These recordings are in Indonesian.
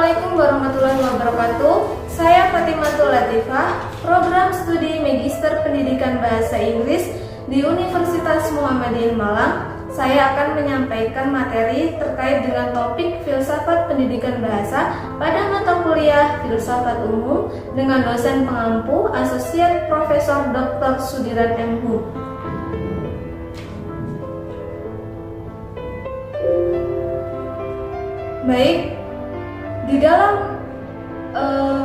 Assalamualaikum warahmatullahi wabarakatuh. Saya Fatimatul Latifah, program studi Magister Pendidikan Bahasa Inggris di Universitas Muhammadiyah Malang. Saya akan menyampaikan materi terkait dengan topik filsafat pendidikan bahasa pada mata kuliah Filsafat Umum dengan dosen pengampu Asosiat Profesor Dr. Sudiran M. Hum. Baik, di dalam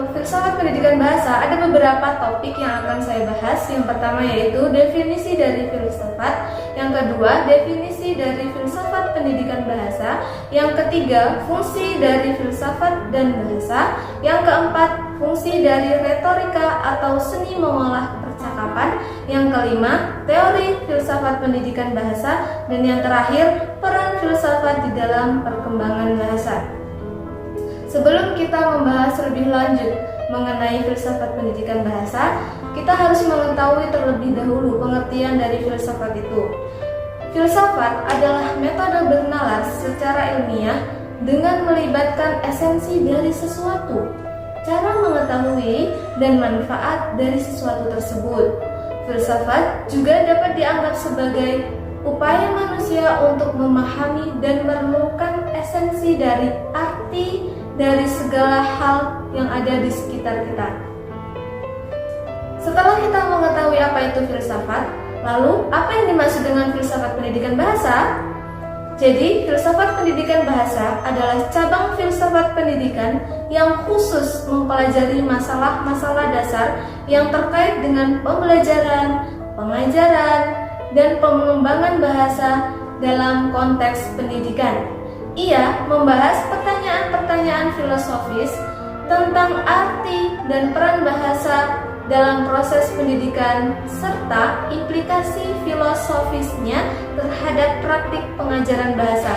filsafat pendidikan bahasa ada beberapa topik yang akan saya bahas. Yang pertama yaitu definisi dari filsafat, yang kedua definisi dari filsafat pendidikan bahasa, yang ketiga fungsi dari filsafat dan bahasa, yang keempat fungsi dari retorika atau seni mengolah percakapan, yang kelima teori filsafat pendidikan bahasa, dan yang terakhir peran filsafat di dalam perkembangan bahasa. Sebelum kita membahas lebih lanjut mengenai filsafat pendidikan bahasa, kita harus mengetahui terlebih dahulu pengertian dari filsafat itu. Filsafat adalah metode bernalar secara ilmiah dengan melibatkan esensi dari sesuatu, cara mengetahui dan manfaat dari sesuatu tersebut. Filsafat juga dapat dianggap sebagai upaya manusia untuk memahami dan menemukan esensi dari arti dari segala hal yang ada di sekitar kita. Setelah kita mengetahui apa itu filsafat, lalu apa yang dimaksud dengan filsafat pendidikan bahasa? Jadi, filsafat pendidikan bahasa adalah cabang filsafat pendidikan yang khusus mempelajari masalah-masalah dasar yang terkait dengan pembelajaran, pengajaran, dan pengembangan bahasa dalam konteks pendidikan. Ia membahas pertanyaan-pertanyaan filosofis tentang arti dan peran bahasa dalam proses pendidikan serta implikasi filosofisnya terhadap praktik pengajaran bahasa.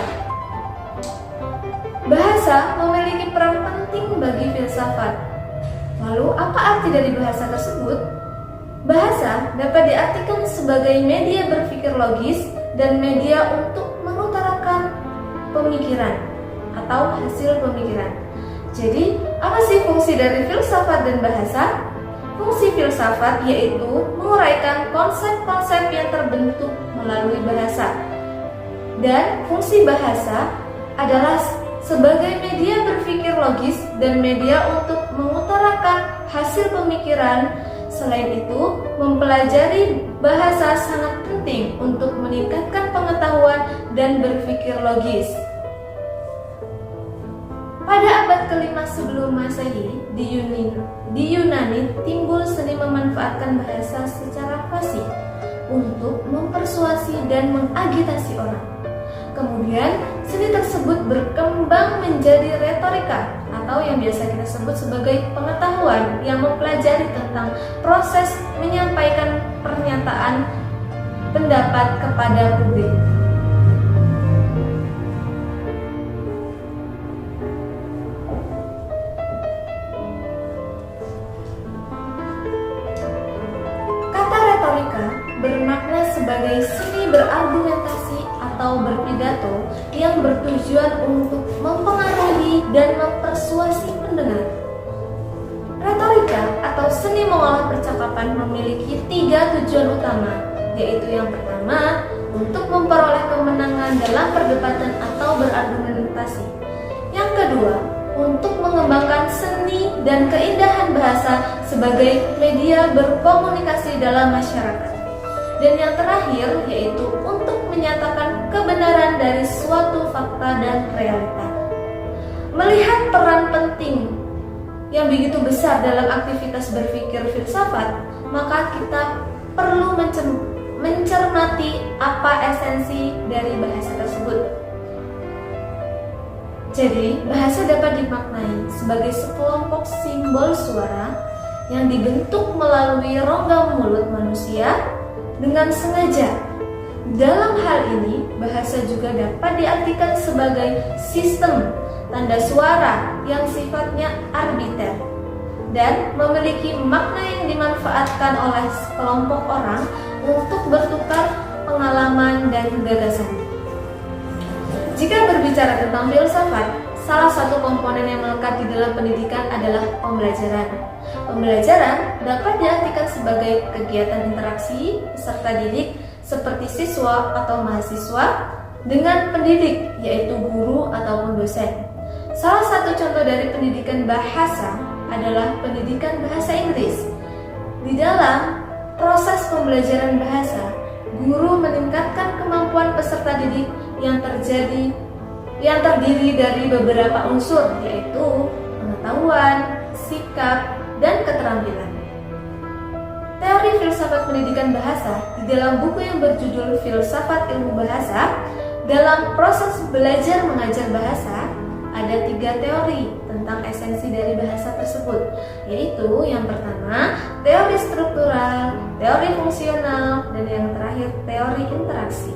Bahasa memiliki peran penting bagi filsafat. Lalu, apa arti dari bahasa tersebut? Bahasa dapat diartikan sebagai media berpikir logis dan media untuk mengutarakan pemikiran atau hasil pemikiran. Jadi, apa sih fungsi dari filsafat dan bahasa? Fungsi filsafat yaitu menguraikan konsep-konsep yang terbentuk melalui bahasa. Dan fungsi bahasa adalah sebagai media berpikir logis dan media untuk mengutarakan hasil pemikiran. Selain itu, mempelajari bahasa sangat penting untuk meningkatkan pengetahuan dan berpikir logis. Pada abad ke-5 sebelum Masehi, di Yunani timbul seni memanfaatkan bahasa secara fasih untuk mempersuasi dan mengagitasi orang. Kemudian, seni tersebut berkembang menjadi retorika atau yang biasa kita sebut sebagai pengetahuan yang mempelajari tentang proses menyampaikan pernyataan pendapat kepada publik. Kata retorika bermakna sebagai seni berargumentasi atau berpidato yang bertujuan untuk mempengaruhi dan mempersuasi pendengar. Retorika atau seni mengolah percakapan memiliki 3 tujuan utama, yaitu yang pertama, untuk memperoleh kemenangan dalam perdebatan atau berargumentasi. Yang kedua, untuk mengembangkan seni dan keindahan bahasa sebagai media berkomunikasi dalam masyarakat. Dan yang terakhir yaitu untuk menyatakan kebenaran dari suatu fakta dan realita. Melihat peran penting yang begitu besar dalam aktivitas berpikir filsafat, maka kita perlu mencermati apa esensi dari bahasa tersebut. Jadi, bahasa dapat dimaknai sebagai sekelompok simbol suara yang dibentuk melalui rongga mulut manusia dengan sengaja. Dalam hal ini, bahasa juga dapat diartikan sebagai sistem tanda suara yang sifatnya arbiter dan memiliki makna yang dimanfaatkan oleh sekelompok orang untuk bertukar pengalaman dan gagasan. Jika berbicara tentang filsafat, salah satu komponen yang melekat di dalam pendidikan adalah pembelajaran. Pembelajaran dapat diartikan sebagai kegiatan interaksi peserta didik seperti siswa atau mahasiswa dengan pendidik, yaitu guru ataupun dosen. Salah satu contoh dari pendidikan bahasa adalah pendidikan bahasa Inggris. Di dalam proses pembelajaran bahasa, guru meningkatkan kemampuan peserta didik yang terdiri dari beberapa unsur, yaitu pengetahuan, sikap, dan keterampilan. Teori filsafat pendidikan bahasa di dalam buku yang berjudul Filsafat Ilmu Bahasa, dalam proses belajar mengajar bahasa, ada 3 teori tentang esensi dari bahasa tersebut, yaitu yang pertama, teori struktural, teori fungsional, dan yang terakhir, teori interaksi.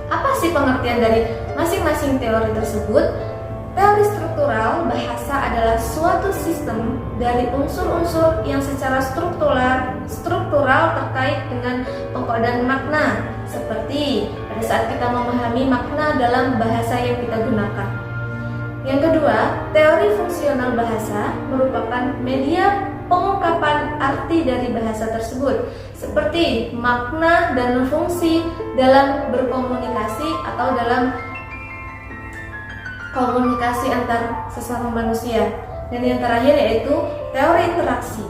Apa sih pengertian dari masing-masing teori tersebut? Teori struktural bahasa adalah suatu sistem dari unsur-unsur yang secara struktural terkait dengan pengkodaan makna, seperti pada saat kita memahami makna dalam bahasa yang kita gunakan. Yang kedua, teori fungsional bahasa merupakan media pengungkapan arti dari bahasa tersebut, seperti makna dan fungsi dalam berkomunikasi atau dalam komunikasi antar sesama manusia. Dan yang terakhir yaitu teori interaksi.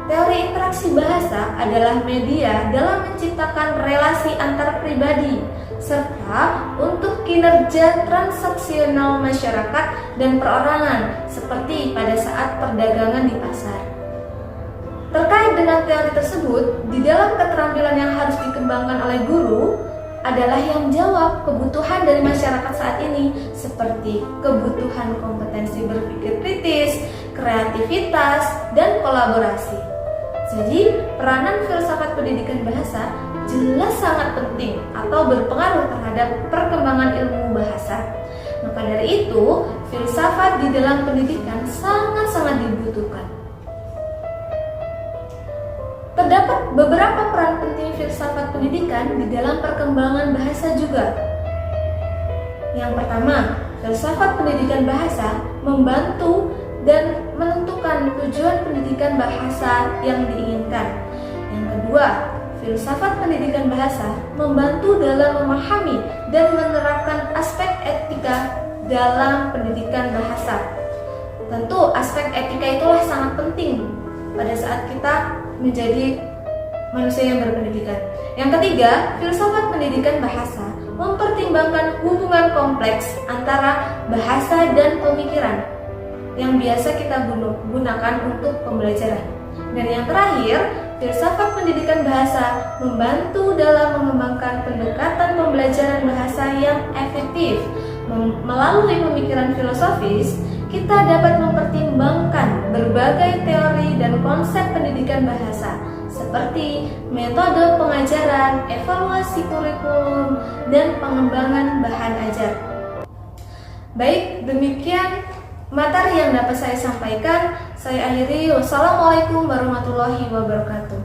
Teori interaksi bahasa adalah media dalam menciptakan relasi antar pribadi serta untuk kinerja transaksional masyarakat dan perorangan, seperti pada saat perdagangan di pasar. Terkait dengan teori tersebut, di dalam keterampilan yang harus dikembangkan oleh guru adalah yang menjawab kebutuhan dari masyarakat saat ini, seperti kebutuhan kompetensi berpikir kritis, kreativitas, dan kolaborasi. Jadi, peranan filsafat pendidikan bahasa jelas sangat penting atau berpengaruh terhadap perkembangan ilmu bahasa. Maka dari itu, filsafat di dalam pendidikan sangat-sangat dibutuhkan. Terdapat beberapa peran penting filsafat pendidikan di dalam perkembangan bahasa juga. Yang pertama, filsafat pendidikan bahasa membantu dan menentukan tujuan pendidikan bahasa yang diinginkan. Yang kedua, filsafat pendidikan bahasa membantu dalam memahami dan menerapkan aspek etika dalam pendidikan bahasa. Tentu aspek etika itulah sangat penting pada saat kita menjadi manusia yang berpendidikan. Yang ketiga, filsafat pendidikan bahasa mempertimbangkan hubungan kompleks antara bahasa dan pemikiran yang biasa kita gunakan untuk pembelajaran. Dan yang terakhir, filsafat pendidikan bahasa membantu dalam mengembangkan pendekatan pembelajaran bahasa yang efektif. Melalui pemikiran filosofis, kita dapat mempertimbangkan berbagai teori dan konsep pendidikan bahasa, seperti metode pengajaran, evaluasi kurikulum, dan pengembangan bahan ajar. Baik, demikian materi yang dapat saya sampaikan. Saya akhiri. Wassalamualaikum warahmatullahi wabarakatuh.